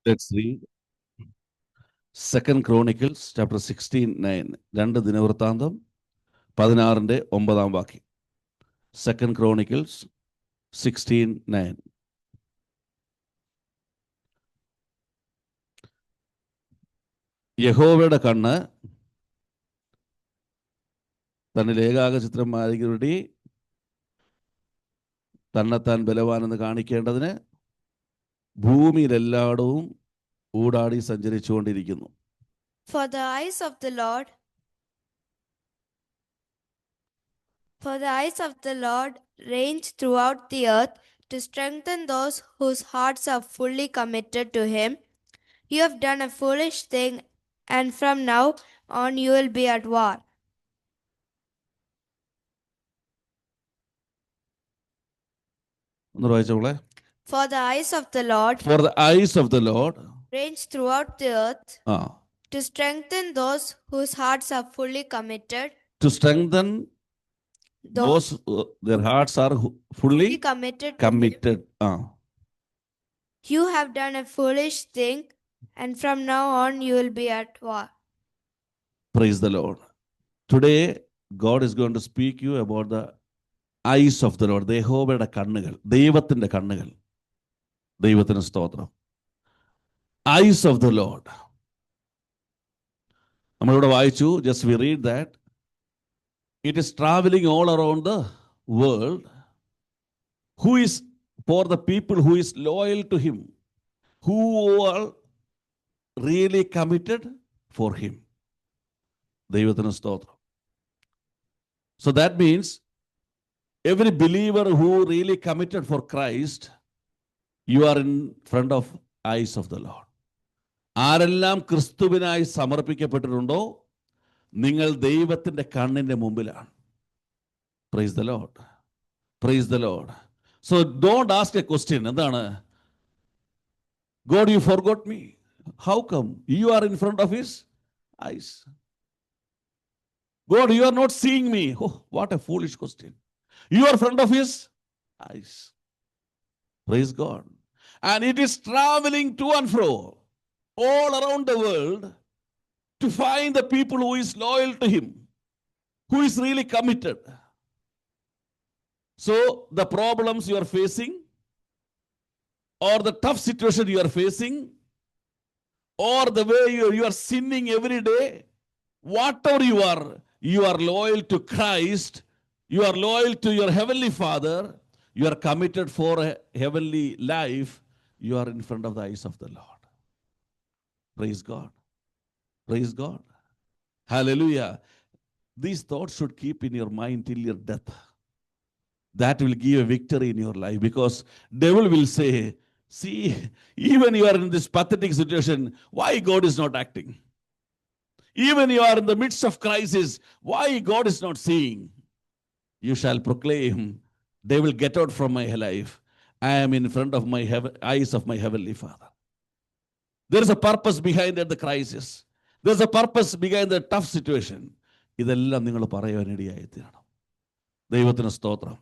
Let's read Second Chronicles chapter 16:9. 2 ദിനവൃത്താന്തം 16:9 Second Chronicles 16:9. യഹോവയുടെ കണ്ണ് തന്നിൽ ഏകാഗ്രചിത്രമായിരിക്കുന്നവരുടെ തന്നെത്താൻ ബലവാനെന്ന് കാണിക്കേണ്ടതിന് ഭൂമിയിലെല്ലായിടവും ഊടാടി സഞ്ചരിച്ചുകൊണ്ടിരിക്കുന്നു. For the eyes of the Lord range throughout the earth to strengthen those whose hearts are fully committed to Him. You have done a foolish thing, and from now on you will be at war. For the eyes of the Lord range throughout the earth to strengthen those whose hearts are fully committed. To strengthen those their hearts are fully committed. You have done a foolish thing, and from now on you will be at war. Praise the Lord. Today God is going to speak you about the eyes of the Lord. യഹോവയുടെ കണ്ണുകൾ, ദൈവത്തിൻ്റെ കണ്ണുകൾ. ദൈവത്തിന് സ്തോത്രം. Eyes of the Lord. നമ്മളിവിടെ വായിച്ചു, just we read that it is traveling all around the world. Who is for the people who is loyal to Him, who are really committed for Him. ദൈവത്തിന് സ്തോത്രം. So that means every believer who really committed for Christ, you are in front of eyes of the Lord. ആരെല്ലാം ക്രിസ്തുവിനായി സമർപ്പിക്കപ്പെട്ടിട്ടുണ്ടോ, നിങ്ങൾ ദൈവത്തിൻ്റെ കണ്ണിൻ്റെ മുമ്പിലാണ്. Praise the Lord. Praise the Lord. So don't ask a question. എന്താണ്? God, you forgot me. How come? You are in front of His eyes. God, you are not seeing me. Oh, what a foolish question. You are in front of His eyes. Praise God. And it is traveling to and fro all around the world to find the people who is loyal to Him, who is really committed. So the problems you are facing, or the tough situation you are facing, or the way you are sinning every day, whatever you are loyal to Christ, you are loyal to your Heavenly Father, you are committed for a heavenly life, you are in front of the eyes of the Lord. Praise God. Praise God. Hallelujah. These thoughts should keep in your mind till your death. That will give a victory in your life, because devil will say, see, even you are in this pathetic situation, why God is not acting? Even you are in the midst of crisis, why God is not seeing? You shall proclaim, devil, get out from my life. I am in front of my eyes of my Heavenly Father. There is a purpose behind the crisis. There is a purpose behind the tough situation. ഇതെല്ലാം നിങ്ങൾ പറയാനിടയായി തീരണം. ദൈവത്തിന് സ്തോത്രം.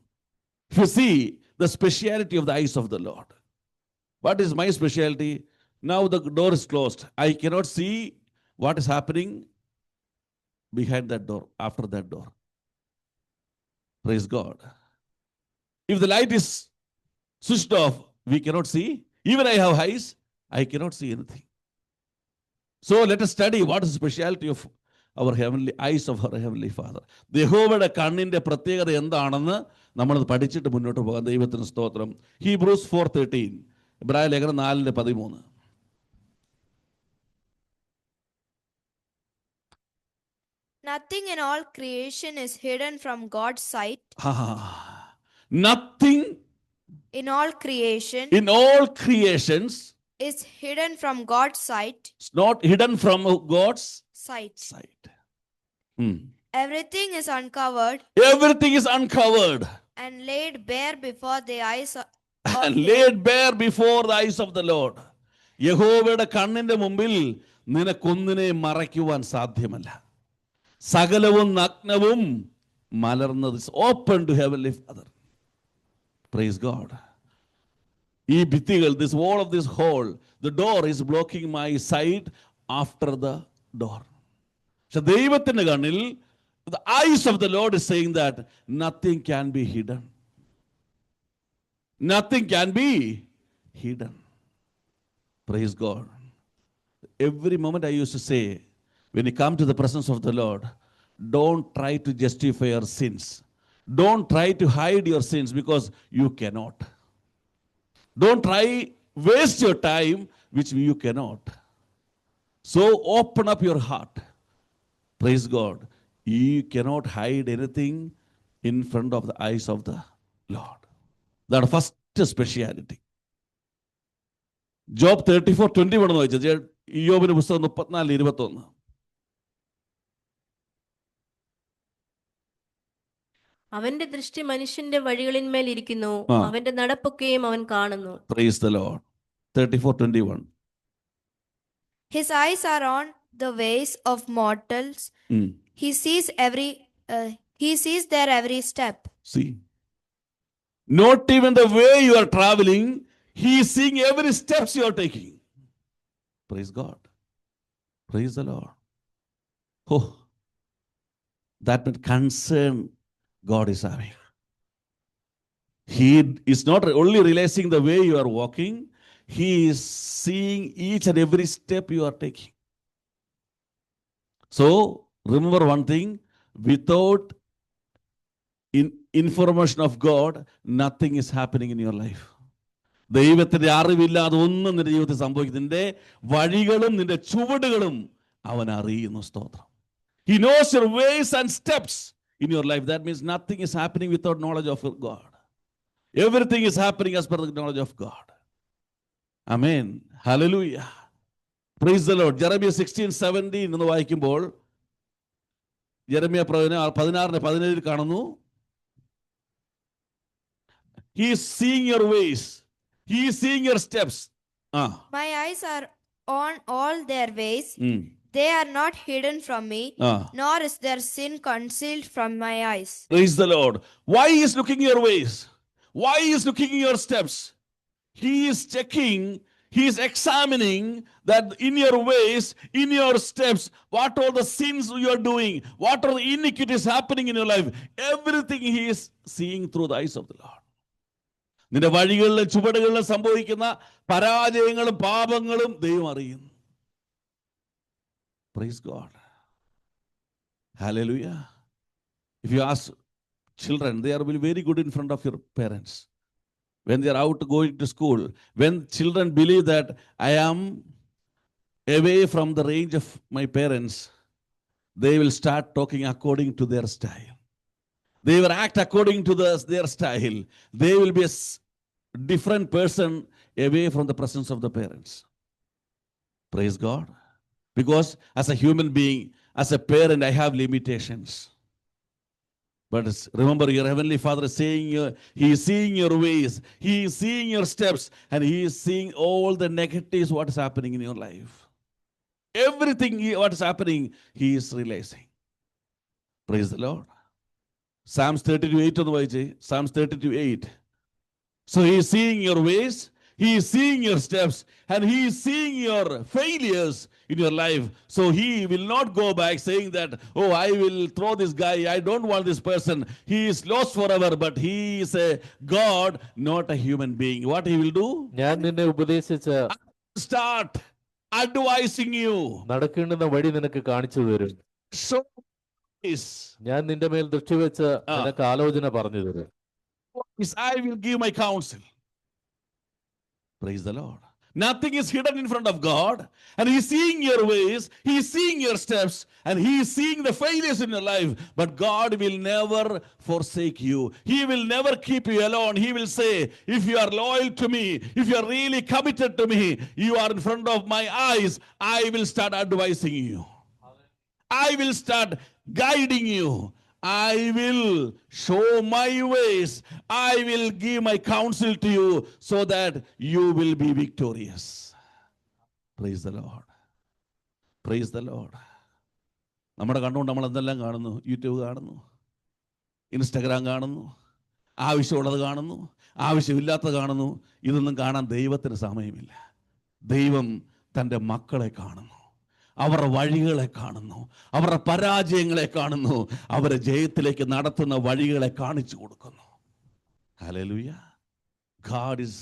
If you see the speciality of the eyes of the Lord, what is my speciality? Now the door is closed. I cannot see what is happening behind that door, after that door. Praise God. If the light is switched off, we cannot see. Even I have eyes, I cannot see anything. So let us study what is the speciality of our heavenly eyes of our Heavenly Father. യഹോവയുടെ കണ്ണിൻ്റെ പ്രത്യേകത എന്താണെന്ന് നമ്മളത് പഠിച്ചിട്ട് മുന്നോട്ട് പോകാം. ദൈവത്തിന് സ്തോത്രം. Hebrews 4:13, ഇബ്രായ ലേഖനം 4:13. Nothing in all creation is hidden from God's sight. Nothing in all creations is hidden from God's sight. It's not hidden from God's sight. Everything is uncovered. Everything is uncovered and laid bare before the eyes of and laid bare before the eyes of the Lord. യഹോവയുടെ കണ്ണിന്റെ മുമ്പിൽ നിനക്കൊന്നിനെ മറയ്ക്കുവാൻ സാധ്യമല്ല. സകലവും നഗ്നവും മലർന്നത്. Open to Heavenly Father. Praise God. ഈ ഭിത്തികൾ, this wall of this hall, the door is blocking my sight after the door. പക്ഷെ ദൈവത്തിന്റെ കണ്ണിൽ, the eyes of the Lord is saying that nothing can be hidden. Nothing can be hidden. Praise God. Every moment I used to say, when you come to the presence of the Lord, don't try to justify your sins. Don't try to hide your sins because you cannot. Don't try waste your time which you cannot. So open up your heart. Praise God. You cannot hide anything in front of the eyes of the Lord. That first speciality. Job 34:21 എന്ന് വായിച്ചത്. യോബിന്റെ പുസ്തകം 34:21. അവന്റെ ദൃഷ്ടി മനുഷ്യന്റെ വഴികളിന്മേൽ ഇരിക്കുന്നു, അവന്റെ നടപ്പൊക്കെയും അവൻ കാണുന്നു. Praise the Lord. 34:21. His eyes are on the ways of mortals. He sees their every step. See, not even the way you are traveling, he is seeing every steps you are taking. Praise God. Praise the Lord. Oh, that concern God is having. He is not only realizing the way you are walking, he is seeing each and every step you are taking. So, remember one thing, without information of God, nothing is happening in your life. ദൈവത്തിന്റെ അറിവില്ലാതെ ഒന്നും നിന്റെ ജീവിതത്തിൽ സംഭവിക്കും. നിന്റെ വഴികളും നിന്റെ ചുവടുകളും അവൻ അറിയുന്നു. സ്തോത്രം. He knows your ways and steps in your life. That means nothing is happening without knowledge of God. Everything is happening as per the knowledge of God. Amen. Hallelujah. Praise the Lord. Jeremiah 16:17 എന്ന് വായിക്കുമ്പോൾ, യെരമ്യാ പ്രവചനം 16:17 കാണുന്നു. He is seeing your ways. He is seeing your steps. My eyes are on all their ways. They are not hidden from me, nor is their sin concealed from my eyes. Praise the Lord. Why he is looking your ways? Why he is looking your steps? He is checking, he is examining that in your ways, in your steps, what are the sins you are doing, what are the iniquities happening in your life. Everything he is seeing through the eyes of the Lord. നിന്റെ വഴികളിലും ചുവടുകളിലും സംഭവിക്കുന്ന പരാജയങ്ങളും പാപങ്ങളും ദൈവം അറിയുന്നു. Praise God. Hallelujah. If you ask children, they are very good in front of your parents. When they are out going to school, when children believe that I am away from the range of my parents, they will start talking according to their style. They will act according to their style. They will be a different person away from the presence of the parents. Praise God. Because as a human being, as a parent, I have limitations. But remember, your heavenly Father is saying, he is seeing your ways, he is seeing your steps, and he is seeing all the negatives, what is happening in your life. Everything what is happening, he is realizing. Praise the Lord. Psalms 32:8. Psalms 32:8. So he is seeing your ways, he is seeing your steps, and he is seeing your failures in your life. So he will not go back saying that, oh, I will throw this guy, I don't want this person, he is lost forever. But he is a God, not a human being. What he will do? ഞാൻ നിന്നെ ഉപദേശിച്ച് Start advising you. നടക്കേണ്ടുന്ന വഴി നിനക്ക് കാണിച്ചു തരും. So is ഞാൻ നിന്റെ മേൽ ദൃഷ്ടി വെച്ച് നിനക്ക് ആലോചന പറഞ്ഞു തരും. I will give my counsel. Praise the Lord. Nothing is hidden in front of God, and he is seeing your ways, he is seeing your steps, and he is seeing the failures in your life. But God will never forsake you. He will never keep you alone. He will say, if you are loyal to me, if you are really committed to me, you are in front of my eyes, I will start advising you. I will start guiding you. I will show my ways. I will give my counsel to you so that you will be victorious. Praise the Lord. Praise the Lord. നമ്മുടെ കണ്ണുകൊണ്ട് നമ്മൾ എന്തെല്ലാം കാണുന്നു? YouTube കാണുന്നു, Instagram കാണുന്നു, ആവശ്യമുള്ളത് കാണുന്നു, ആവശ്യമില്ലാത്തത് കാണുന്നു. ഇതൊന്നും കാണാൻ ദൈവത്തിന് സമയമില്ല. ദൈവം തൻ്റെ മക്കളെ കാണുന്നു, അവരുടെ വഴികളെ കാണുന്നു, അവരുടെ പരാജയങ്ങളെ കാണുന്നു, അവരെ ജയത്തിലേക്ക് നടത്തുന്ന വഴികളെ കാണിച്ചു കൊടുക്കുന്നു. Hallelujah. God is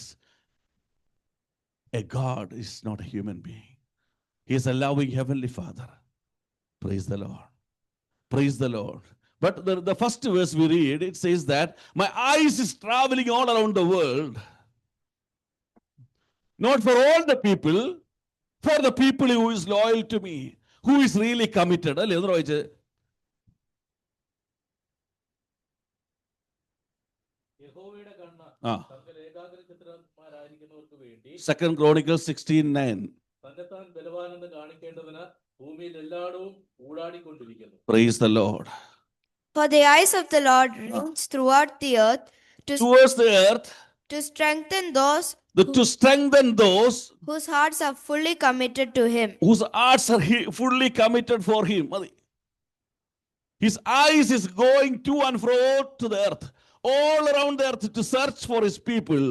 a God, is not a human being. He is a loving heavenly Father. Praise the Lord. Praise the Lord. But the first verse we read, it says that my eyes is traveling all around the world, not for all the people, for the people who is loyal to me, who is really committed. അല്ലേ എന്ന് വായിച്ച്? യഹോവയുടെ കണ്ണ് ആ, തങ്ങൾ ഏകാഗ്രചിത്തന്മാരായിരിക്കുന്നവർക്ക് വേണ്ടി 2 Chronicles 16:9. തന്നെത്താൻ ബലവാനെന്ന് കാണിക്കേണ്ടതിന് ഭൂമിയിൽ എല്ലായിടവും ഊടാടിക്കൊണ്ടിരിക്കുന്നു. Praise the Lord. For the eyes of the Lord range throughout the earth Towards the earth, to strengthen those to strengthen those whose hearts are fully committed to Him. whose hearts are fully committed for Him. മതി. His eyes is going to and fro to the earth, all around the earth, to search for His people.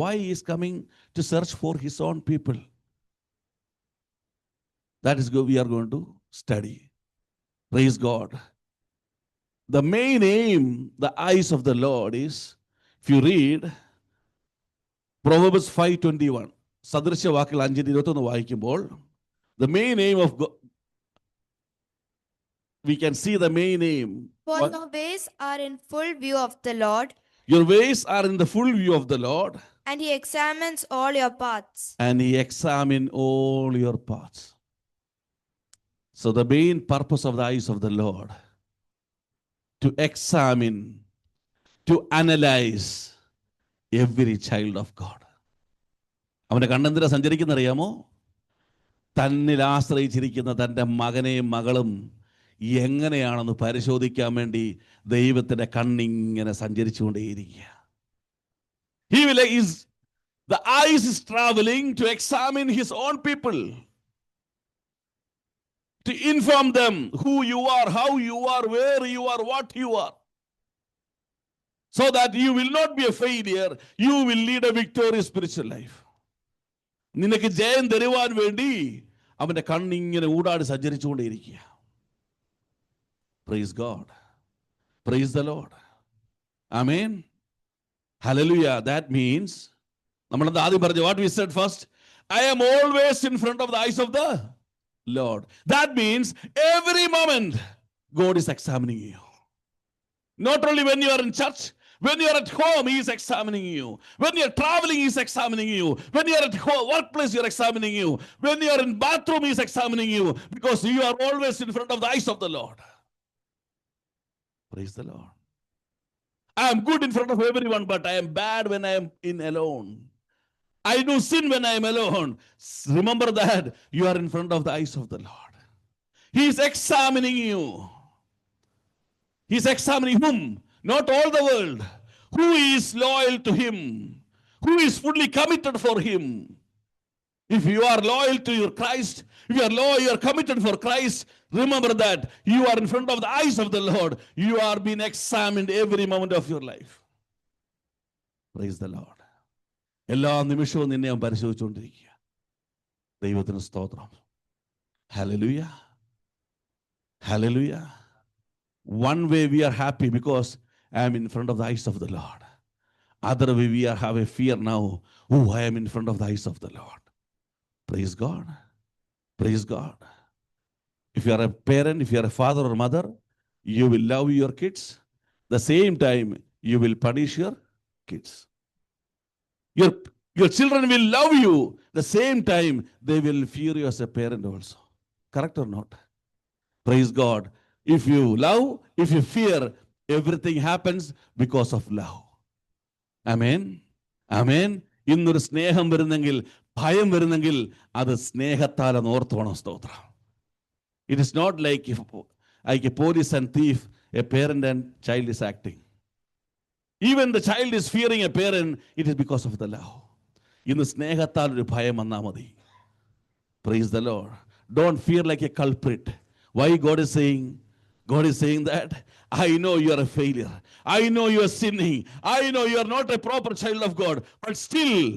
Why He is coming to search for His own people? That is we are going to study. Praise God. The main aim, the eyes of the Lord is, if you read Proverbs 5:21, സദൃശ്യവാക്യങ്ങൾ 5:21 വായിക്കുമ്പോൾ, the main aim of God, we can see the main aim. For your ways are in full view of the Lord, Your ways are in the full view of the Lord, and He examines all your paths. and He examines all your paths. So the main purpose of the eyes of the Lord, to examine, to analyze every child of God. അവൻ്റെ കണ്ണെന്തിനാ സഞ്ചരിക്കുന്ന അറിയാമോ? തന്നിൽ ആശ്രയിച്ചിരിക്കുന്ന തൻ്റെ മകനെയും മകളും എങ്ങനെയാണെന്ന് പരിശോധിക്കാൻ വേണ്ടി ദൈവത്തിൻ്റെ കണ്ണിങ്ങനെ സഞ്ചരിച്ചുകൊണ്ടേയിരിക്കുക. The eyes is traveling to examine His own people, to inform them who you are, how you are, where you are, what you are, so that you will not be a failure, you will lead a victorious spiritual life. നിനക്ക് ജയം തരുവാൻ വേണ്ടി അവൻ്റെ കണ്ണിങ്ങനെ ഊടാടി സഞ്ചരിച്ചുകൊണ്ടേയിരിക്കുക. Praise God. Praise the Lord. Amen. Hallelujah. That means, നമ്മളെന്താ ആദ്യം പറഞ്ഞു? What we said first, I am always in front of the eyes of the Lord. That means every moment God is examining you. Not only when you are in church, when you are at home, He is examining you. When you are traveling, He is examining you. When you are at workplace, He is examining you. When you are in bathroom, He is examining you, because you are always in front of the eyes of the Lord. Praise the Lord. I am good in front of everyone, but I am bad when I am in alone. I do sin when I am alone. Remember that you are in front of the eyes of the Lord. He is examining you. He is examining whom? Not all the world. Who is loyal to Him? Who is fully committed for Him? If you are loyal to your Christ, if you are loyal, you are committed for Christ, remember that you are in front of the eyes of the Lord. You are being examined every moment of your life. Praise the Lord. എല്ലാ നിമിഷവും നിന്നെ അവൻ പരിശോധിച്ചുകൊണ്ടിരിക്കുക. ദൈവത്തിന് സ്തോത്രം. Hallelujah. Hallelujah. One way we are happy because I am in front of the eyes of the Lord. Other way we have a fear now. Oh, I am in front of the eyes of the Lord. Praise God. Praise God. If you are a parent, if you are a father or mother, you will love your kids. The same time, you will punish your kids. Your children will love you. The same time, they will fear you as a parent also. Correct or not? Praise God. If you love, if you fear, everything happens because of love. Amen. Amen. ഇന്നൊരു സ്നേഹം വരുന്നെങ്കിൽ, ഭയം വരുന്നെങ്കിൽ, അത് സ്നേഹത്താലെന്ന് ഓർത്ത് വേണം. സ്തോത്രം. It is not like a police and thief, a parent and child is acting. Even the child is fearing a parent, it is because of the love. ഇന്ന് സ്നേഹത്താൽ ഒരു ഭയം വന്നാൽ മതി. Praise the Lord. Don't fear like a culprit. Why God is saying, God is saying that I know you are a failure. I know you are sinning. I know you are not a proper child of God. But still,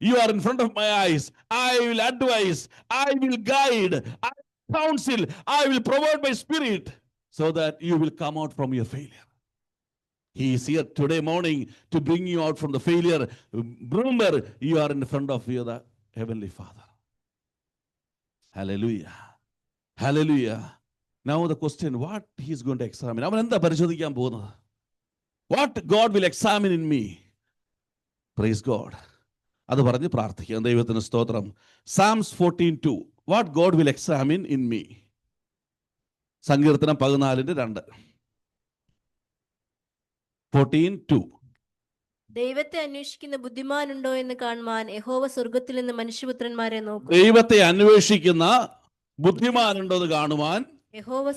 you are in front of my eyes. I will advise. I will guide. I will counsel. I will provide my spirit so that you will come out from your failure. He is here today morning to bring you out from the failure. Remember, you are in front of you, the Heavenly Father. Hallelujah. Hallelujah. Now the question, what he is going to examine? അവൻ എന്താ പരിശോധിക്കാൻ പോകുന്നത്? What God will examine in me? Praise God. അത് പറഞ്ഞ് പ്രാർത്ഥിക്കാം. ദൈവത്തിന് സ്തോത്രം. Psalms 14:2. What God will examine in me? സങ്കീർത്തനം 14:2. 14:2. ദൈവത്തെ അന്വേഷിക്കുന്ന ബുദ്ധിമാനുണ്ടോ എന്ന് കാണുവാൻ യഹോവ സ്വർഗ്ഗത്തിൽ നിന്ന് മനുഷ്യപുത്രന്മാരെ നോക്കും. ദൈവത്തെ അന്വേഷിക്കുന്ന ബുദ്ധിമാനുണ്ടോ എന്ന് കാണുവാൻ യഹോവ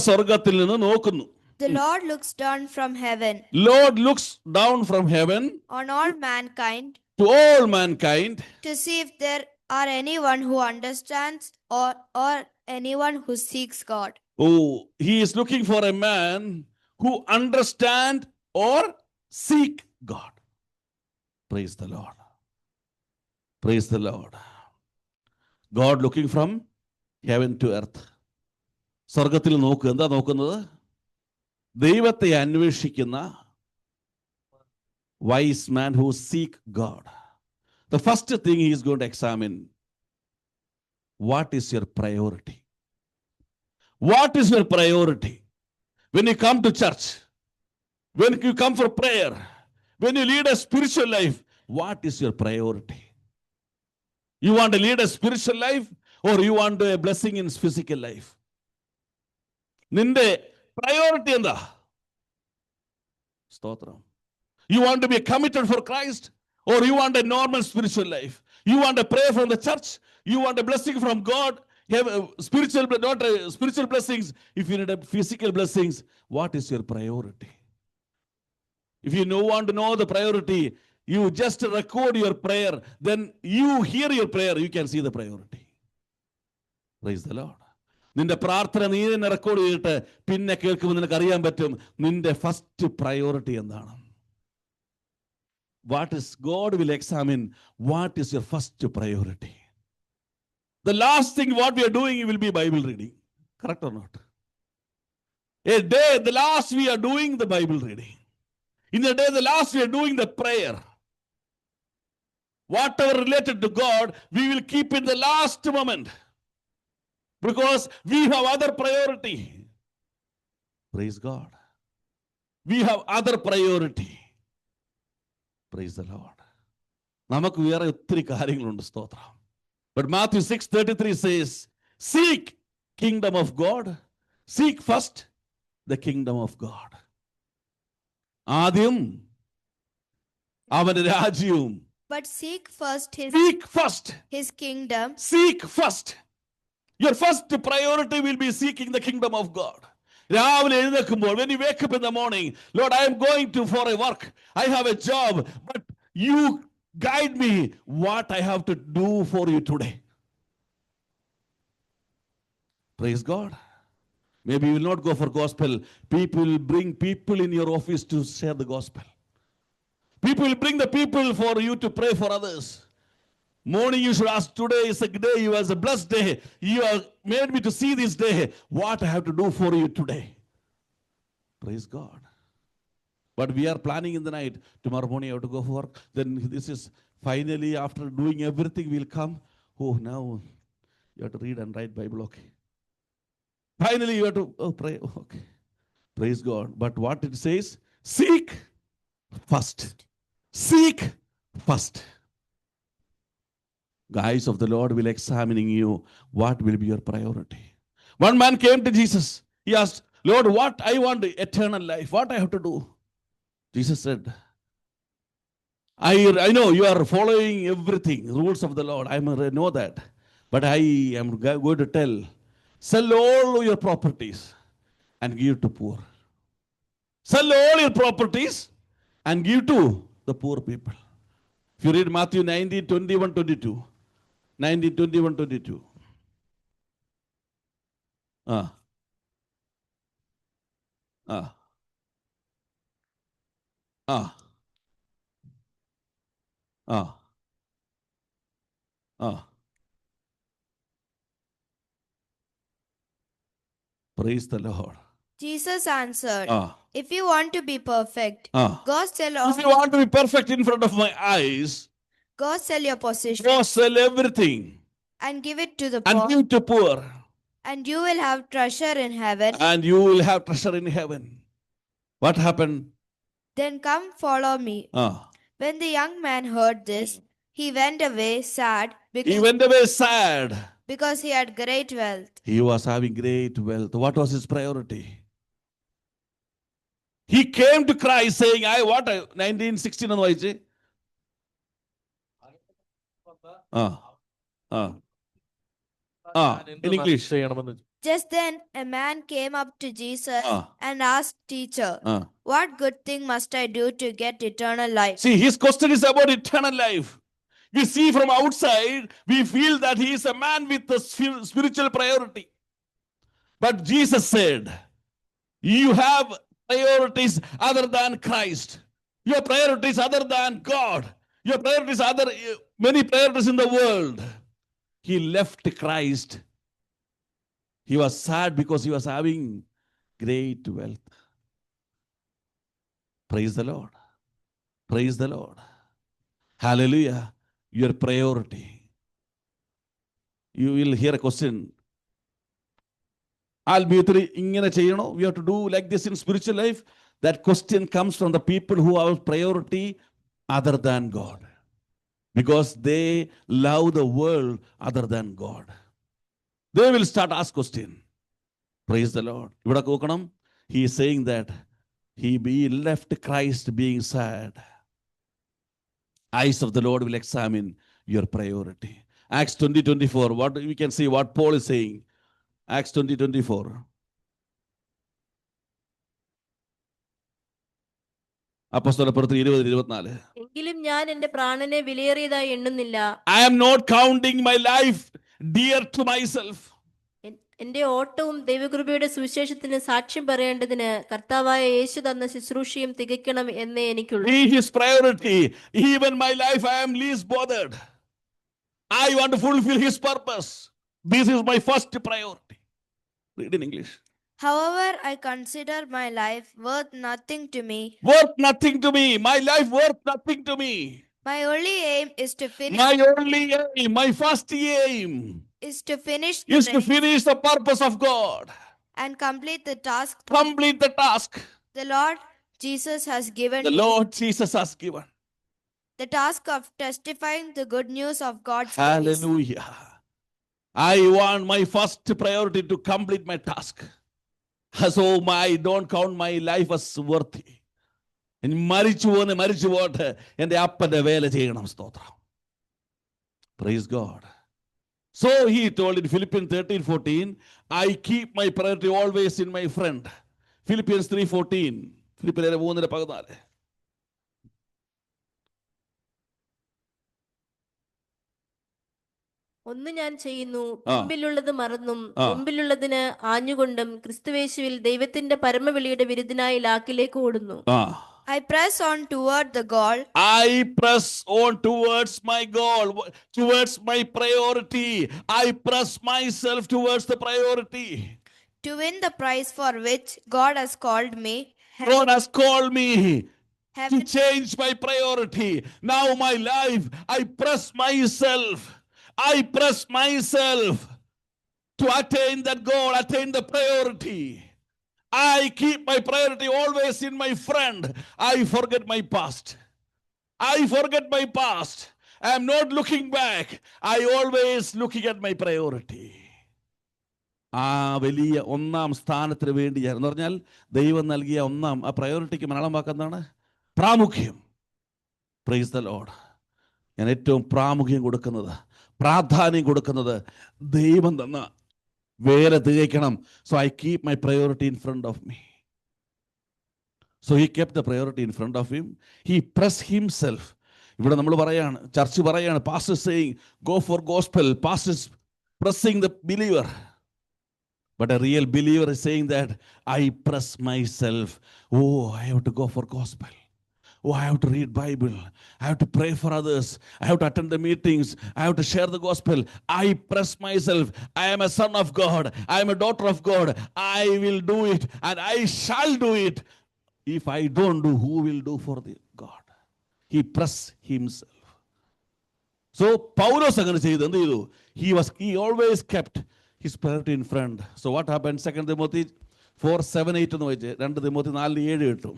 സ്വർഗ്ഗത്തിൽ നിന്ന് നോക്കുന്നു. The Lord looks down from heaven Lord looks down from heaven on all mankind to all mankind to see if there are anyone who understands or anyone who seeks God. Oh, he is looking for a man who understand or seek God. Praise the Lord. Praise the Lord. God looking from heaven to earth. സ്വർഗത്തിൽ നോക്കുക. എന്താ നോക്കുന്നത്? ദൈവത്തെ അന്വേഷിക്കുന്ന wise man who seek God. The first thing he is going to examine, what is your priority? What is your priority? When you come to church, when you come for prayer, when you lead a spiritual life, what is your priority? You want to lead a spiritual life or you want a blessing in physical life? നിന്റെ priority എന്താ? സ്തോത്രം. You want to be committed for Christ or you want a normal spiritual life? You want a prayer from the church? You want a blessing from God? Have spiritual, not spiritual blessings. If you need a physical blessings, what is your priority? If you want to know the priority, you just record your prayer. Then you hear your prayer, you can see the priority. Praise the Lord. നിന്റെ പ്രാർത്ഥന നീ തന്നെ record ചെയ്തിട്ട് പിന്നെ കേൾക്കുമ്പോൾ നിനക്ക് അറിയാൻ പറ്റും നിന്റെ ഫസ്റ്റ് പ്രയോറിറ്റി എന്താണ്. What is God will examine, what is your first priority? The last thing what we are doing will be Bible reading. Correct or not? A day, the last we are doing the Bible reading. In the day, the last we are doing the prayer. Whatever related to God, we will keep in the last moment. Because we have other priority. Praise God. We have other priority. Praise the Lord. നമുക്ക് വേറെ ഒത്തിരി കാര്യങ്ങളുണ്ട്. സ്തോത്രം. But Matthew 6:33 says, seek kingdom of God. Seek first the kingdom of God. ആദ്യം അവന്റെ രാജ്യവും. But seek first his kingdom. Seek first. Your first priority will be seeking the kingdom of God. രാവിലെ എഴുന്നേൽക്കുമ്പോൾ, when you wake up in the morning, Lord, I am going for a work. I have a job, but you guide me what I have to do for you today. Praise God. Maybe you will not go for gospel. People will bring people in your office to share the gospel. People will bring the people for you to pray for others. Morning you should ask, today is a day, you was a blessed day. You have made me to see this day. What I have to do for you today. Praise God. But we are planning in the night. Tomorrow morning I have to go for work. Then this is finally after doing everything we'll come. Oh, now you have to read and write Bible. Okay. Finally you have to pray. Okay. Praise God. But what it says, seek first. Seek first. The eyes of the Lord will examining you. What will be your priority? One man came to Jesus. He asked, Lord, what I want eternal life. What I have to do? Jesus said, I know you are following everything, rules of the Lord. I know that. But I am going to tell, sell all your properties and give to poor. Sell all your properties and give to the poor people. If you read Matthew 19:21-22. 19:21-22. Ah. Ah. Ah. Ah. Praise the Lord. Jesus answered, Ah. If you want to be perfect, Ah. go sell If you all, want to be perfect in front of my eyes, go sell your possessions go sell everything and give it to the and poor, give to poor, and you will have treasure in heaven. and you will have treasure in heaven. What happened? Then come follow me. Ah. When the young man heard this, he went away sad He went away sad. because he had great wealth. He was having great wealth. What was his priority? He came to Christ saying, 1916 എന്ന് വായിച്ചേ. In English. ചെയ്യണമെന്ന് Just then a man came up to Jesus Ah. and asked, Teacher, what good thing must I do to get eternal life? See, his question is about eternal life. We see from outside, we feel that he is a man with a spiritual priority. But Jesus said, you have priorities other than Christ. Your priorities other than God. Your priorities many priorities in the world. He left Christ. He was sad because he was having great wealth. Praise the Lord. Praise the Lord. Hallelujah. Your priority. You will hear a question. Albeit ingane cheyano, we have to do like this in spiritual life. That question comes from the people who have priority other than God. Because they love the world other than God. They will start ask question. Praise the Lord. He is saying that he left Christ being sad. Eyes of the Lord will examine your priority. Acts 20:24. What we can see what Paul is saying. Acts 20:24. അപ്പോസ്തലപ്രവൃത്തി 20:24. എങ്കിലും ഞാൻ എന്റെ പ്രാണനെ വിലയേറിയതായി എണ്ണുന്നില്ല. I am not counting my life dear to myself. എന്റെ ഓട്ടവും ദൈവകൃപയുടെ സുവിശേഷത്തിന് സാക്ഷ്യം പറയേണ്ടതിന് കർത്താവായ യേശു തന്ന ശുശ്രൂഷയും തികയ്ക്കണം എന്നേ എനിക്കുള്ളൂ. His priority. Even my life I am least bothered. I want to fulfill his purpose. This is my first priority. Read in English. However, I consider my life worth nothing to me. Worth nothing to me. My life worth nothing to me. My only aim is to finish My only aim, my first aim is to finish is the to race finish the purpose of God. and complete the task Complete the task the Lord Jesus has given the me. Lord Jesus has given. The task of testifying the good news of God's grace. Hallelujah. I want my first priority to complete my task. So I don't count my life as worthy. മരിച്ചു പോട്ടെ എൻ്റെ അപ്പൻ്റെ വേല ചെയ്യണം. സ്തോത്രം. Praise God. So he told in Philippians 13:14, I keep my priority always in my friend. Philippians 3:14. ഫിലിപ്പിയർ 3:14. ഒന്ന് ഞാൻ ചെയ്യുന്നു, മുമ്പിലുള്ളത് മറന്നും മുമ്പിലുള്ളതിന് ആഞ്ഞുകൊണ്ടും ക്രിസ്തുവേശുവിൽ ദൈവത്തിന്റെ പരമവിളിയുടെ വിരുദ്ധനായി ലാക്കിലേക്ക് ഓടുന്നു. I press on toward the goal. I press on towards my goal, towards my priority. I press myself towards the priority. To win the prize for which God has called me. God has called me to Heaven, change my priority. Now my life, I press myself. I press myself to attain that goal, attain the priority. I keep my priority always in my friend. I forget my past. I forget my past. I am not looking back. I always looking at my priority. ആ വലിയ ഒന്നാം സ്ഥാനത്തിന് വേണ്ടി എന്ന് പറഞ്ഞാൽ ദൈവം നൽകിയ ഒന്നാം ആ പ്രയോറിറ്റിക്ക് മലയാളം വാക്കെന്താണ്? പ്രാമുഖ്യം. Praise the Lord. ഞാൻ ഏറ്റവും പ്രാമുഖ്യം കൊടുക്കുന്നത്, പ്രാധാന്യം കൊടുക്കുന്നത് ദൈവം തന്ന വേല തികയ്ക്കണം. So I keep my priority in front of me. So he kept the priority in front of him. He press himself. ഇവിടെ നമ്മൾ പറയാണ്, ചർച്ച് പറയാണ്, pastor saying go for gospel. Pastor pressing the believer. But a real believer is saying that I press myself. Oh, I have to go for gospel. Oh, I have to read Bible. I have to pray for others. I have to attend the meetings. I have to share the gospel. I press myself. I am a son of God. I am a daughter of God. I will do it and I shall do it. If I don't do, who will do for the God? He pressed himself. So Paulos അങ്ങനെ ചെയ്തു എന്ത് ചെയ്തു? He always kept his priority in front. So what happened? 2 Timothy 4:7-8 എന്ന് വായിച്ചേ. 2 Timothy 4:7-8.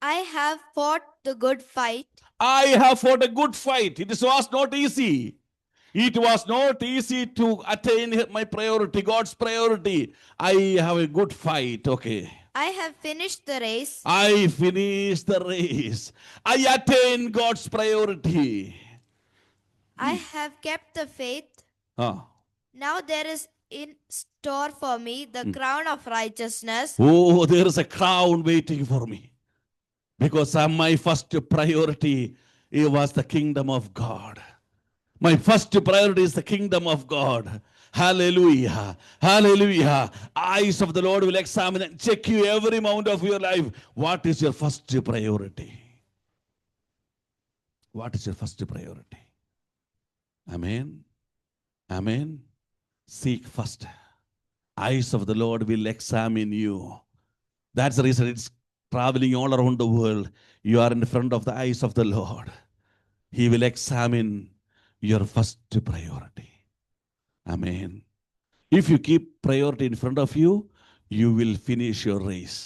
I have fought the good fight. I have fought a good fight. It was not easy. It was not easy to attain my priority, God's priority. I have a good fight. Okay. I have finished the race. I finished the race. I attained God's priority. I have kept the faith. Ah. Now there is in store for me the crown of righteousness. Oh, there is a crown waiting for me. Because my first priority, it was the kingdom of God. My first priority is the kingdom of God. Hallelujah. Hallelujah. Eyes of the Lord will examine and check you every moment of your life. What is your first priority? What is your first priority? Amen. Amen. Seek first. Eyes of the Lord will examine you. That's the reason it's traveling all around the world. You are in front of the eyes of the Lord. He will examine your first priority. Amen. If you keep priority in front of you, you will finish your race.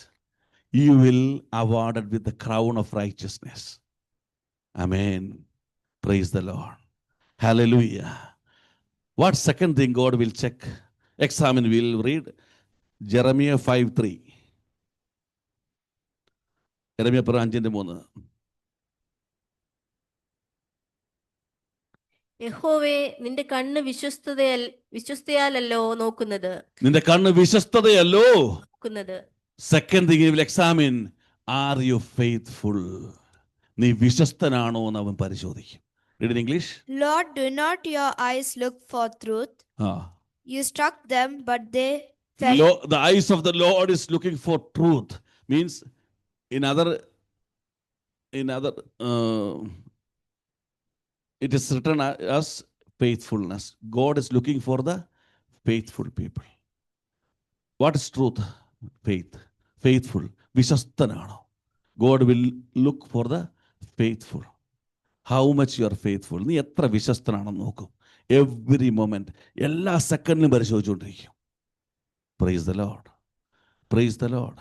You will awarded with the crown of righteousness. Amen. Praise the Lord. Hallelujah. What second thing God will check? Examine. We'll read Jeremiah 5:3. Jeremiah 5:3. യഹോവേ, നിന്റെ കണ്ണ് വിശ്വസ്തയാലല്ലോ നോക്കുന്നത്. നിന്റെ കണ്ണ് വിശ്വസ്തതയല്ലോ നോക്കുന്നത്. Second thing he will examine, are you faithful? നീ വിശ്വസ്തനാണോ എന്ന് അവൻ പരിശോധിക്കും. Read in English. Lord, do not your eyes look for truth? You struck them, but they fell. The eyes of the Lord is looking for truth. Means in other it is written as faithfulness. God is looking for the faithful people. What is truth? Faith. Faithful. Vishwastanano. God will look for the faithful. How much you are faithful. നീ എത്ര വിശ്വസ്തനാണെന്ന് നോക്കും. Every moment. എല്ലാ സെക്കൻഡിലും പരിശോധിച്ചുകൊണ്ടിരിക്കും. Praise the Lord. Praise the Lord.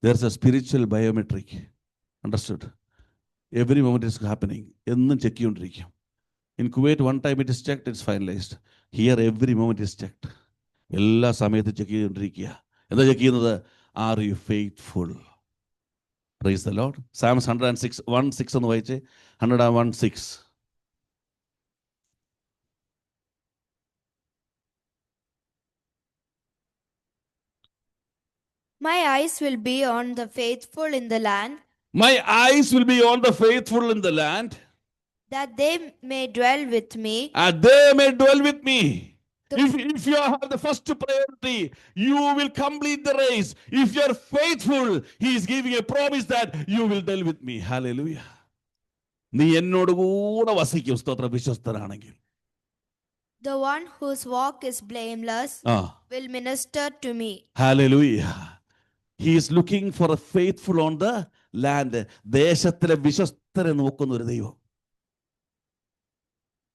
There's a spiritual biometric. Understood? Every moment is happening. എന്നും check ചെയ്തുകൊണ്ടിരിക്കും. In Kuwait, one time it is checked, it's finalized. Here, every moment is checked. എല്ലാ സമയത്തും check ചെയ്തുകൊണ്ടിരിക്കുക. എന്താ check ചെയ്യുന്നത്? Are you faithful? Praise the Lord. Psalms 106 ഒന്ന് വായിച്ചേ. 101:6. My eyes will be on the faithful in the land. My eyes will be on the faithful in the land. That they may dwell with me. And they may dwell with me. If you have the first priority, you will complete the race. If you are faithful, He is giving a promise that you will dwell with me. Hallelujah. നീ എന്നോട് കൂടെ വസിക്കും. സ്തോത്രം. വിശ്വസ്തനാണെങ്കിൽ. The one whose walk is blameless will minister to me. Hallelujah. He is looking for a faithful on the land. ദേശത്തിലെ വിശ്വസ്തരെ നോക്കുന്ന ഒരു ദൈവം.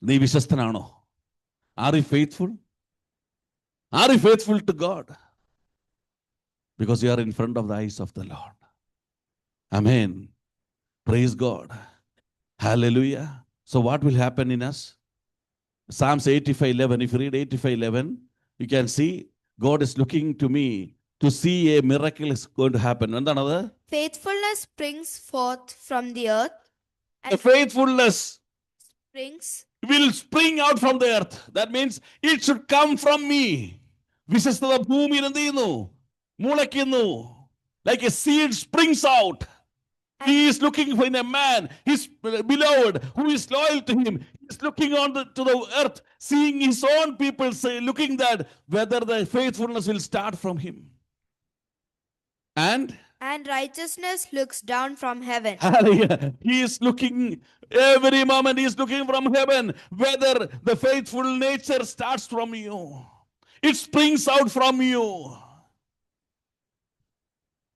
നീ വിശ്വസ്തനാണോ? Are you faithful? Are you faithful to God? Because you are in front of the eyes of the Lord. Amen. Praise God. Hallelujah. So what will happen in us? Psalms 85:11. If you read 85:11, you can see God is looking to me to see a miracle is going to happen. എന്താണ്? Faithfulness springs forth from the earth. The faithfulness Springs will spring out from the earth. That means it should come from me. വിശ്വസ്തത ഭൂമിയിൽ എന്ത് ചെയ്യുന്നു? മുളയ്ക്കുന്നു. Like a seed springs out. He is looking for a man, his beloved, who is loyal to him. He's looking to the earth, seeing his own people, looking that whether the faithfulness will start from him. And righteousness looks down from heaven. hallelujah, he is looking every moment, he is looking from heaven whether the faithful nature starts from you. It springs out from you.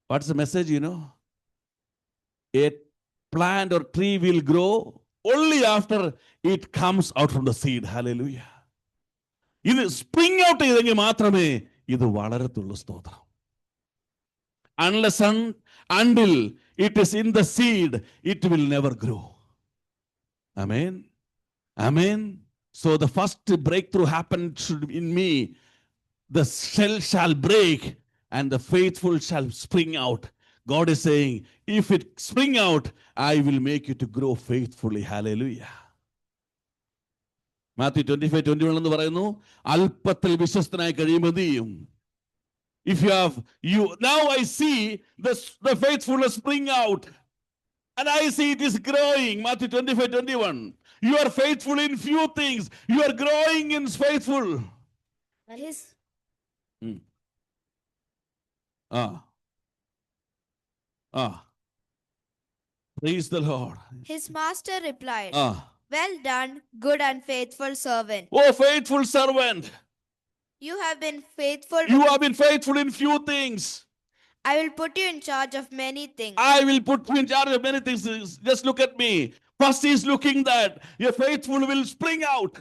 What's the message, you know? A plant or tree will grow only after it comes out from the seed. Hallelujah. ഇത് spring out ചെയ്തെങ്കിൽ മാത്രമേ ഇത് വളരത്തുള്ളൂ. സ്തോത്രം. Unless until it is in the seed, it will never grow. Amen. Amen. So the first breakthrough happened in me. The shell shall break and the faithful shall spring out. God is saying, if it spring out, I will make you to grow faithfully. Hallelujah. Matthew 25:21 എന്ന് പറയുന്നു, അല്പത്തിൽ വിശ്വസ്തനായി കഴിയുമ്പോൾ നീ ചെയ്യും. If you now I see the faithfulness spring out and I see it is growing. Matthew 25:21. You are faithful in few things. You are growing in faithful. His Praise the Lord. His master replied, Well done, good and faithful servant. Oh, faithful servant. You have been faithful. You have been faithful in few things. I will put you in charge of many things. I will put you in charge of many things. Just look at me. First, he is looking that your faithful will spring out.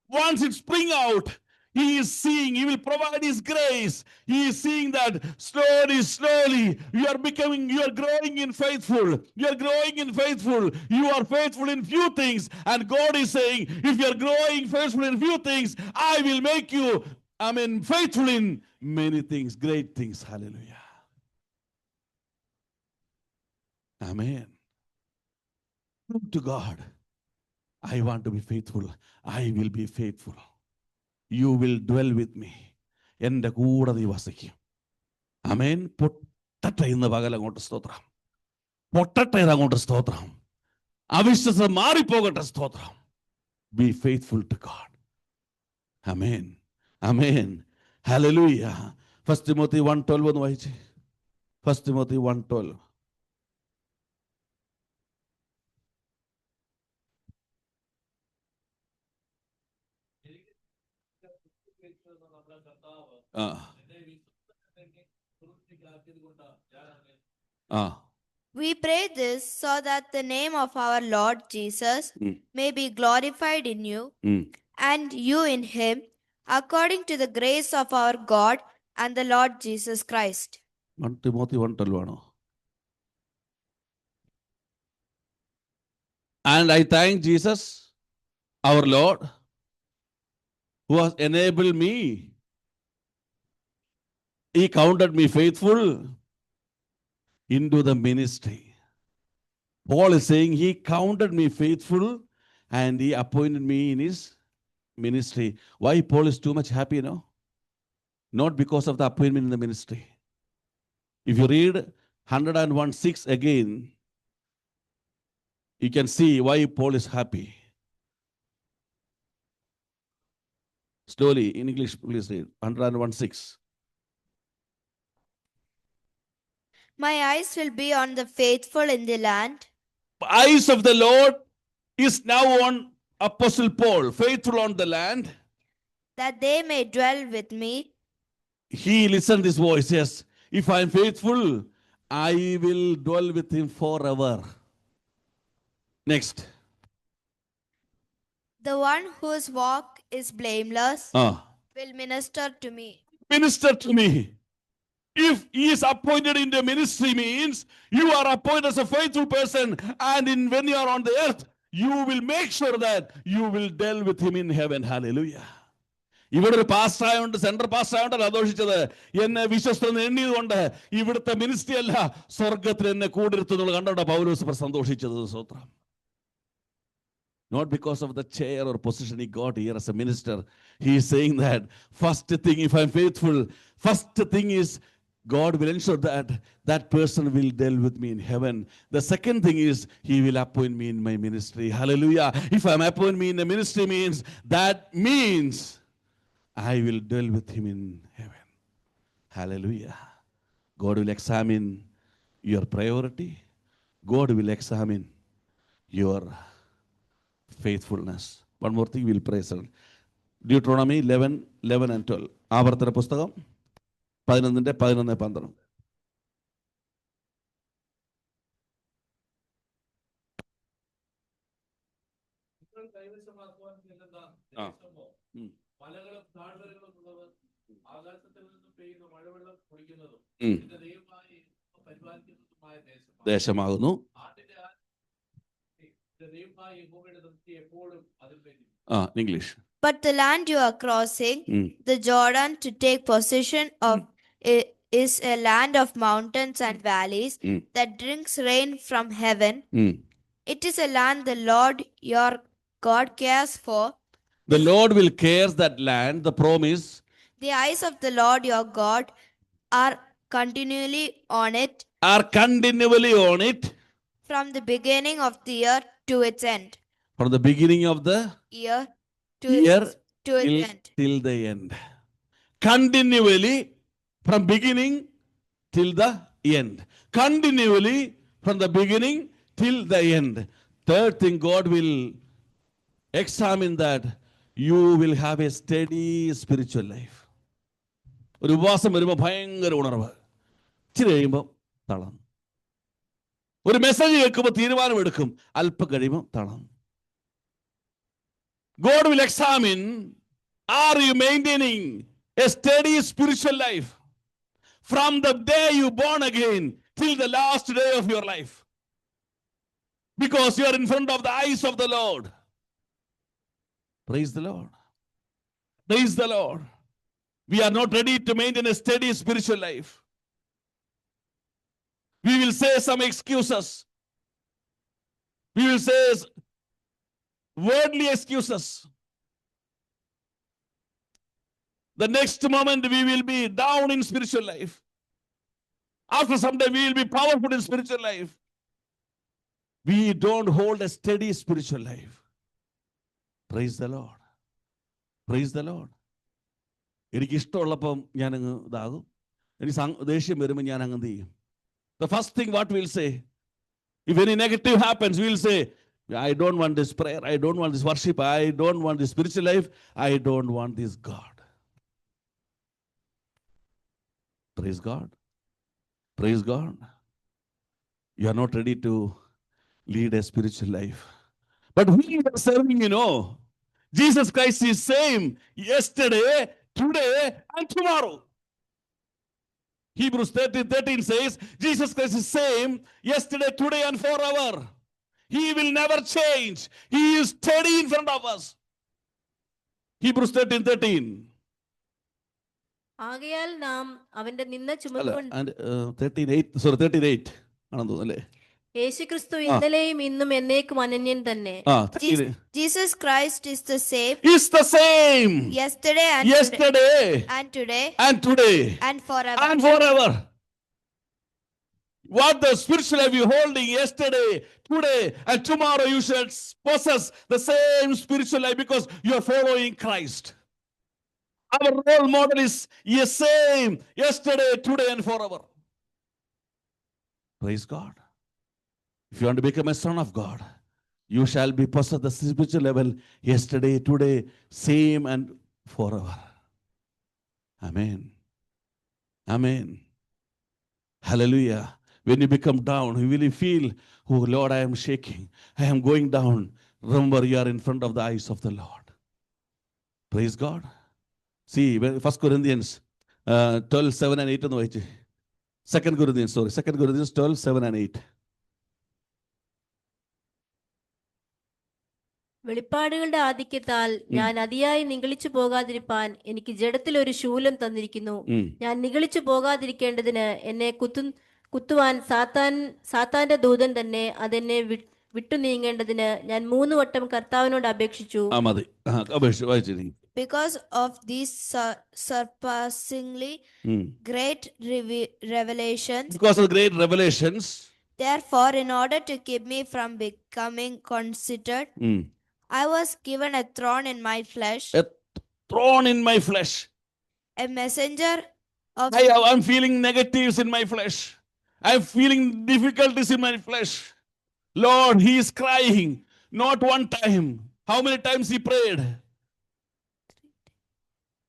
Once it spring out, he is seeing, he will provide his grace. He is seeing that slowly, you are growing in faithful. You are growing in faithful. You are faithful in few things. And God is saying, if you are growing faithful in few things, I will make you, faithful in many things, great things. Hallelujah. Amen. Prove to God, I want to be faithful. I will be faithful. You will dwell with me. എൻ്റെ കൂടെ നീ വസിക്കും. ആമേൻ. പൊട്ടട്ടെ ഇന്ന് പകൽ അങ്ങോട്ട് സ്തോത്രം. പൊട്ടട്ടെ അങ്ങോട്ട് സ്തോത്രം. അവിശ്വാസം മാറിപ്പോകട്ടെ സ്തോത്രം. Be faithful to God. Amen. Amen. Hallelujah. 1 Timothy 1:12 ഒന്ന് വായിച്ചേ. 1 Timothy 1:12. We pray this so that the name of our Lord Jesus may be glorified in you and you in him, according to the grace of our God and the Lord Jesus Christ. 1 Timothy 1:12 ആണോ? And I thank Jesus, our Lord, who has enabled me. He counted me faithful into the ministry. Paul is saying he counted me faithful and he appointed me in his ministry. Why Paul is too much happy now? Not because of the appointment in the ministry. If you read 101:6 again, you can see why Paul is happy. Slowly, in English, please read 101:6. My eyes will be on the faithful in the land. The eyes of the Lord is now on Apostle Paul, faithful on the land. That they may dwell with me. He listened this voice, yes. If I am faithful, I will dwell with him forever. Next. The one whose walk is blameless will minister to me. Minister to me. If he is appointed in the ministry means you are appointed as a faithful person, and when you are on the earth, you will make sure that you will dwell with him in heaven. Hallelujah. ഇവിടെ ഒരു pastor ആയതുകൊണ്ട്, central pastor ആയതുകൊണ്ടല്ല സന്തോഷിച്ചത്. എന്നെ വിശ്വസ്തൻ എണ്ണിയതുകൊണ്ട് ഇവിടുത്തെ ministry അല്ല, സ്വർഗത്തിൽ എന്നെ കൂടിരുത്തുന്നത് കണ്ടോണ്ടാ പൗലോസ് സന്തോഷിച്ചത്. സ്തോത്രം. Not because of the chair or position he got here as a minister. He is saying that first thing, if I'm faithful, first thing is God will ensure that that person will dwell with me in heaven. The second thing is he will appoint me in my ministry. Hallelujah. If I'm appoint me in the ministry means I will dwell with him in heaven. Hallelujah. God will examine your priority. God will examine your faithfulness. One more thing we'll pray. Deuteronomy 11 and 12. ആവർത്തന പുസ്തകം 11:11-12. ആ. ഉം. ഉം. ദേശമാകുന്നു. English. But the land you are crossing, the Jordan, to take possession of, is a land of mountains and valleys that drinks rain from heaven. It is a land the Lord your God cares for. The Lord will care that land. The promise. The eyes of the Lord your God are continually on it. Are continually on it. From the beginning of the year to its end. From the beginning of the year to its end. Till the end. Continually from beginning till the end. Continually from the beginning till the end. Third thing, God will examine that you will have a steady spiritual life. ഒരു ഉപവാസം വരുമ്പോൾ ഭയങ്കര ഉണർവ്, ഇച്ചിരി കഴിയുമ്പോൾ തളർന്നു. ഒരു message കേൾക്കുമ്പോൾ തീരുമാനമെടുക്കും, അല്പം കഴിയുമ്പോൾ തളർന്നു. God will examine, are you maintaining a steady spiritual life from the day you born again till the last day of your life? Because you are in front of the eyes of the Lord. Praise the Lord. Praise the Lord. We are not ready to maintain a steady spiritual life. We will say some excuses. We will say worldly excuses. The next moment we will be down in spiritual life. After some time we will be powerful in spiritual life. We don't hold a steady spiritual life. Praise the Lord. Praise the Lord. എനിക്ക് ഇഷ്ടമുള്ളപ്പം ഞാനങ്ങ് ഇതാകും, എനിക്ക് ദേഷ്യം വരുമ്പോൾ ഞാൻ അങ്ങ് ചെയ്യും. The first thing what we'll say, if any negative happens, we'll say, I don't want this prayer, I don't want this worship, I don't want this spiritual life, I don't want this God. Praise God. Praise God. You are not ready to lead a spiritual life. But who you are serving, Jesus Christ is same yesterday, today, and tomorrow. Hebrews 13 says, Jesus Christ is same yesterday, today, and forever. He will never change. He is steady in front of us. Hebrews 13:13. ആകയാൽ നാം അവന്റെ നിന്ന ചുമന്നുകൊണ്ട് 38 ആണെന്ന് തോന്നുന്നു. യേശുക്രിസ്തു ഇന്നലെയും ഇന്നും എന്നേക്കും അനന്യൻ തന്നെ. Jesus Christ is the same. Is the same. Yesterday and today and forever. What the spiritual life you holding yesterday, today, and tomorrow, you shall possess the same spiritual life because you are following Christ. Our role model is the same yesterday, today, and forever. Praise God. If you want to become a son of God, you shall be possessed the spiritual level yesterday, today, same and forever. Amen. Amen. Hallelujah. When you become down, you will feel, oh Lord, I am shaking. I am going down. Remember, you are in front of the eyes of the Lord. Praise God. See, 1 Corinthians 12:7 and 8. 2 Corinthians 12:7 and 8. വെളിപ്പാടുകളുടെ ആധിക്യത്താൽ ഞാൻ അതിയായി നിഗളിച്ചു പോകാതിരിപ്പാൻ എനിക്ക് ജഡത്തിൽ ഒരു ശൂലം തന്നിരിക്കുന്നു. ഞാൻ നിഗളിച്ചു പോകാതിരിക്കേണ്ടതിന് എന്നെ കുത്തുവാൻ സാത്താന്റെ ദൂതൻ തന്നെ അതെന്നെ വിട്ടു നീങ്ങേണ്ടതിന് ഞാൻ 3 വട്ടം കർത്താവിനോട് അപേക്ഷിച്ചു. Because of these surpassingly great revelations, Because of great revelations, therefore, in order to keep me from becoming conceited, I was given a thorn in my flesh, a thorn in my flesh. a messenger of I'm feeling negatives in my flesh. I'm feeling difficulties in my flesh. Lord, he is crying. Not one time. How many times he prayed?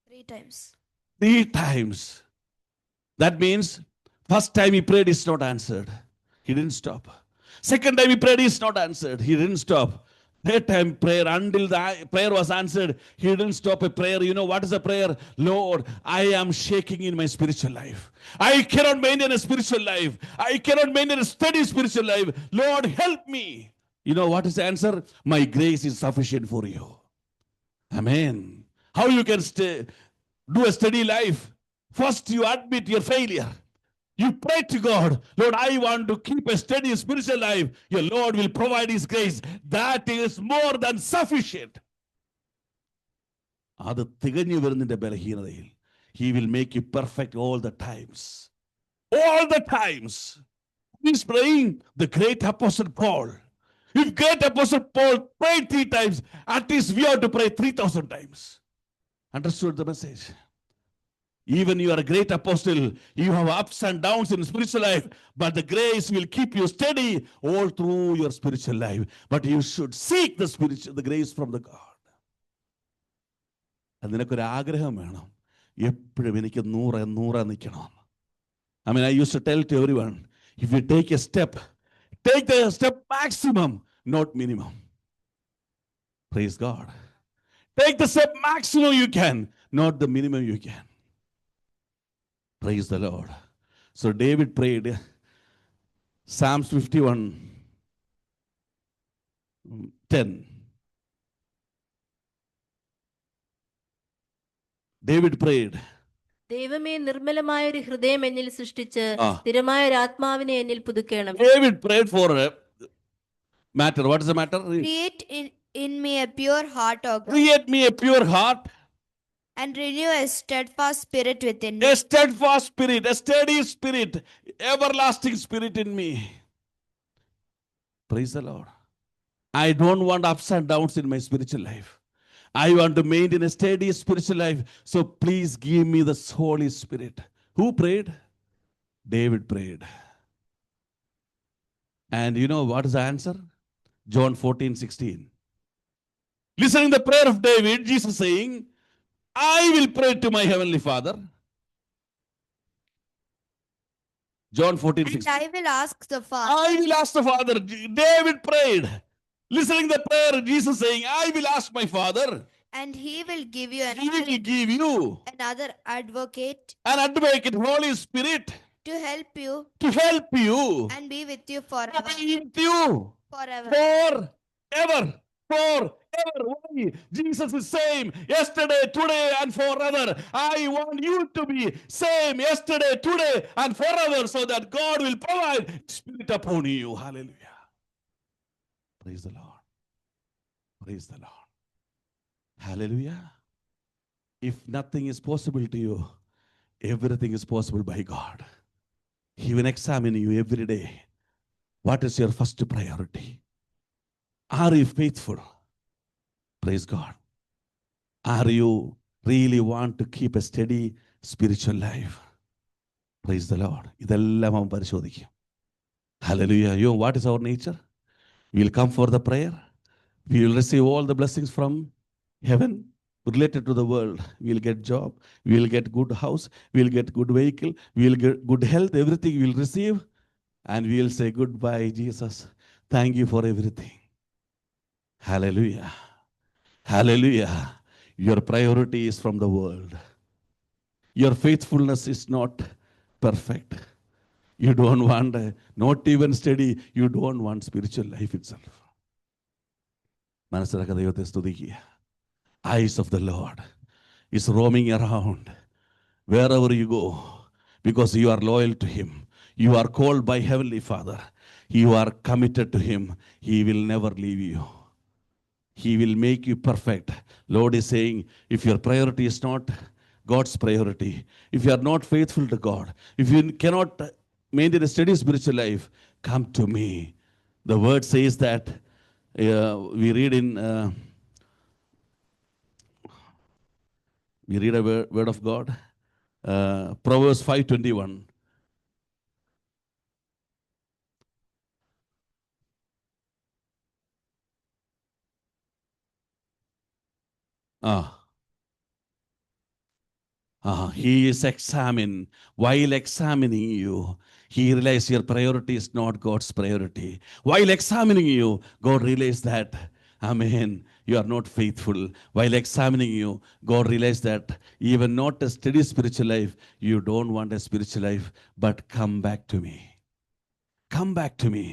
3 times. 3 times. That means first time he prayed is not answered. He didn't stop. Second time he prayed is not answered. He didn't stop. Third time prayer, until the prayer was answered, he didn't stop a prayer. You know what is a prayer? Lord, I am shaking in my spiritual life. I cannot maintain a spiritual life. I cannot maintain a steady spiritual life. Lord, help me. You know what is the answer? My grace is sufficient for you. Amen. How you can do a steady life? First you admit your failure. You pray to God, Lord, I want to keep a steady spiritual life. Your Lord will provide his grace. That is more than sufficient. അത് തികഞ്ഞു വരുന്നതിന്റെ ബലഹീനതയിൽ he will make you perfect all the times. All the times. He's praying the great apostle Paul. If great apostle Paul prayed 3 times, at least we have to pray 3,000 times. Understood the message? Even you are a great apostle, you have ups and downs in spiritual life, but the grace will keep you steady all through your spiritual life. But you should seek the grace from the God. അതിനൊക്കെ ഒരു ആഗ്രഹം വേണം. എപ്പോഴും എനിക്ക് 100 നിൽക്കണം. I mean, I used to tell to everyone, if you take a step, take the step maximum, not minimum. Praise God. Take the step maximum you can, not the minimum you can. Praise the Lord. So David prayed Psalms 51:10. David prayed. ദൈവമേ, നിർമ്മലമായ ഒരു ഹൃദയം എന്നിൽ സൃഷ്ടിച്ച് സ്ഥിരമായ ഒരു ആത്മാവിനെ എന്നിൽ പുതുക്കണം. David prayed for a matter. What is the matter? Create in me a pure heart, O God, Create me a pure heart, and renew a steadfast spirit within me. a steadfast spirit, a steady spirit, everlasting spirit in me. Praise the Lord. I don't want ups and downs in my spiritual life. I want to maintain a steady spiritual life. So please give me the Holy Spirit. Who prayed? David prayed. And you know what is the answer? John 14:16. Listening to the prayer of David, Jesus saying, I will pray to my heavenly Father. John 14:16. And I will ask the Father. I will ask the Father. David prayed. Listening to the prayer, Jesus saying, I will ask my Father. And he will give you He will give you another advocate an advocate, Holy Spirit, to help you and be with you forever. Be with you Forever. forever. Forever. Why? Jesus is same yesterday, today, and forever. I want you to be same yesterday, today, and forever, so that God will provide Spirit upon you. Hallelujah. Praise the Lord. Praise the Lord. Hallelujah. If nothing is possible to you, everything is possible by God. He will examine you every day. What is your first priority? Are you faithful? Praise God. Are you really want to keep a steady spiritual life? Praise the Lord. ഇതെല്ലാം അവൻ പരിശോധിക്കും. Hallelujah. You know what is our nature? We will come for the prayer. We will receive all the blessings from heaven related to the world. We will get job. We will get good house. We will get good vehicle. We will get good health. Everything we will receive. And we will say goodbye, Jesus. Thank you for everything. Hallelujah. Hallelujah. Your priority is from the world. Your faithfulness is not perfect. You don't want, not even steady, you don't want spiritual life itself. മനസ്സിലാക്ക ദൈവത്തെ സ്തുതിക്കുക. Eyes of the Lord is roaming around wherever you go because you are loyal to Him. You are called by Heavenly Father. You are committed to Him. He will never leave you. He will make you perfect. Lord is saying, if your priority is not God's priority, if you are not faithful to God, if you cannot maintain a steady spiritual life, come to me. The word says that, we read a word of God, Proverbs 5:21. He is examined. While examining you, he realizes your priority is not God's priority. While examining you, God realizes that, amen, you are not faithful. While examining you, God realizes that even not a steady spiritual life, you don't want a spiritual life, but come back to me. Come back to me.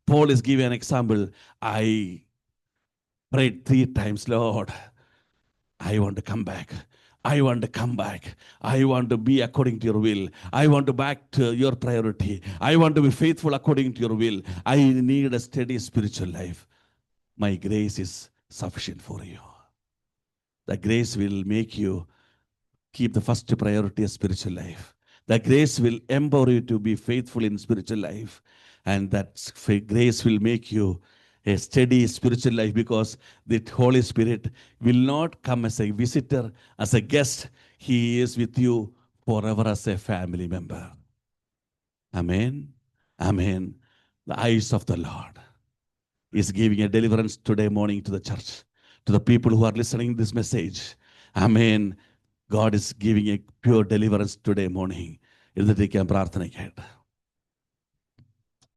Paul is giving an example. I prayed 3 times, Lord, I want to come back. I want to come back. I want to be according to your will. I want to back to your priority. I want to be faithful according to your will. I need a steady spiritual life. My grace is sufficient for you. The grace will make you keep the first priority of spiritual life. The grace will empower you to be faithful in spiritual life. And that grace will make you a steady spiritual life, because the Holy Spirit will not come as a visitor, as a guest. He is with you forever as a family member. Amen. Amen. The eyes of the Lord is giving a deliverance today morning to the church, to the people who are listening to this message. Amen. God is giving a pure deliverance today morning. എഴുന്നേൽക്കാൻ പ്രാർത്ഥനയ്ക്കായിട്ട്